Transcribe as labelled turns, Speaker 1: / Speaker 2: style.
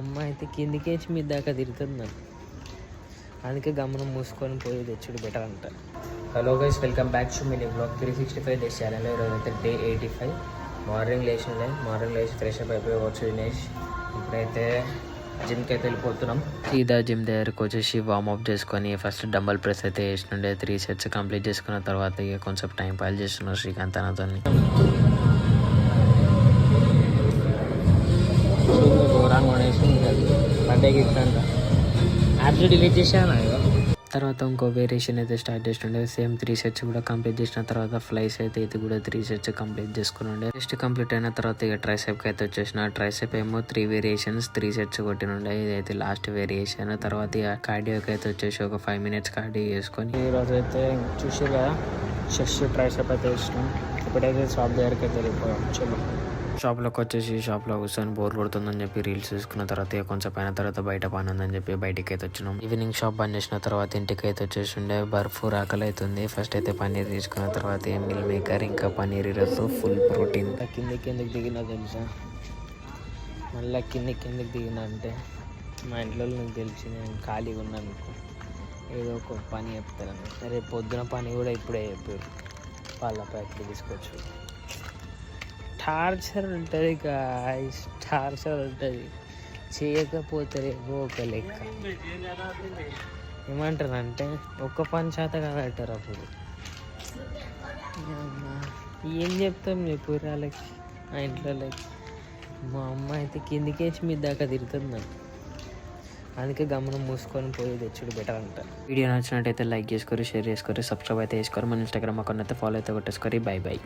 Speaker 1: అమ్మ అయితే కిందికేసి మీ దాకా తిరుగుతుంది నన్ను, అందుకే గమనం మూసుకొని పోయి తెచ్చుడు బెటర్ అంట.
Speaker 2: Hello guys, welcome back to mini blog 365 days channel. ఈరోజు అయితే డే 85. మార్నింగ్ లేచి ఫ్రెష్ అప్ అయిపోయి వచ్చు తినేసి ఇప్పుడైతే జిమ్కి అయితే వెళ్ళిపోతున్నాం. సీదా జిమ్ దగ్గరకు వచ్చేసి వార్మప్ చేసుకొని ఫస్ట్ డంబల్ ప్రెస్ అయితే వేసినుండే 3 sets కంప్లీట్ చేసుకున్న తర్వాత ఇక కొంచెం టైం పాలు చేస్తున్నాం శ్రీకాంత్ అన్నతో.
Speaker 1: యాప్స్ డిలీట్ చేశాను.
Speaker 2: తర్వాత ఇంకో వేరియేషన్ అయితే స్టార్ట్ చేస్తుండే. సేమ్ 3 sets కూడా కంప్లీట్ చేసిన తర్వాత ఫ్లైస్ అయితే ఇది కూడా 3 sets కంప్లీట్ చేసుకుని ఉండే. నెక్స్ట్ కంప్లీట్ అయిన తర్వాత ఇక ట్రైసెప్కి అయితే వచ్చేసిన. ట్రైసెప్ ఏమో 3 వేరియేషన్స్ 3 sets కొట్టినుండే. ఇదైతే లాస్ట్ వేరియేషన్. తర్వాత ఇక కార్డియోకి అయితే వచ్చేసి ఒక 5 minutes కార్డియో చేసుకొని
Speaker 1: ఈరోజు అయితే చూసి కదా చెస్ట్ ట్రైసెప్ అయితే ఇష్టం. ఇప్పుడైతే షాప్ దగ్గరికి అయితే వెళ్ళిపోయాం. చలో
Speaker 2: షాప్లోకి వచ్చేసి షాప్లో కూర్చొని బోర్ కొడుతుందని చెప్పి రీల్స్ చూసుకున్న తర్వాత ఇక కొంచెం పైన తర్వాత బయట పని ఉందని చెప్పి బయటికి అయితే వచ్చినాం. ఈవినింగ్ షాప్ బంద్ చేసిన తర్వాత ఇంటికి అయితే వచ్చేసి ఉండే. బర్ఫూర్ ఆకలి అవుతుంది. ఫస్ట్ అయితే పన్నీర్ తీసుకున్న తర్వాత మిల్ మేకర్ ఇంకా పన్నీర్ ఈరోజు ఫుల్ ప్రోటీన్.
Speaker 1: కిందకి దిగినా తెలుసా, మళ్ళీ కిందకి దిగినా అంటే మా ఇంట్లో నాకు తెలిసి నేను ఖాళీగా ఉన్నాను, ఏదో ఒక పని చెప్తాను. రేపు పొద్దున పని కూడా ఇప్పుడే చెప్పారు. వాళ్ళ ప్యాకెట్ తీసుకోవచ్చు. టార్చర్ ఉంటుంది గాయ్స్, టార్చర్ ఉంటుంది. చేయకపోతే రేపు ఒక లెక్క ఏమంటారంటే ఒక్క పని చేత కాదంటారు. అప్పుడు ఏం చెప్తాం చెప్పు వాళ్ళకి, మా ఇంట్లో. మా అమ్మ అయితే కిందికేసి మీ దాకా తిరుగుతుంది నన్ను, అందుకే గమనం మూసుకొని పోయి తెచ్చుడు బెటర్ అంట.
Speaker 2: వీడియో నచ్చినట్టయితే లైక్ చేసుకోరు, షేర్ చేసుకోరు, సబ్స్క్రైబ్ అయితే చేసుకోరు. మన ఇన్స్టాగ్రామ్ అకౌంట్ అయితే ఫాలో అయితే కొట్టేసుకోరు. By by.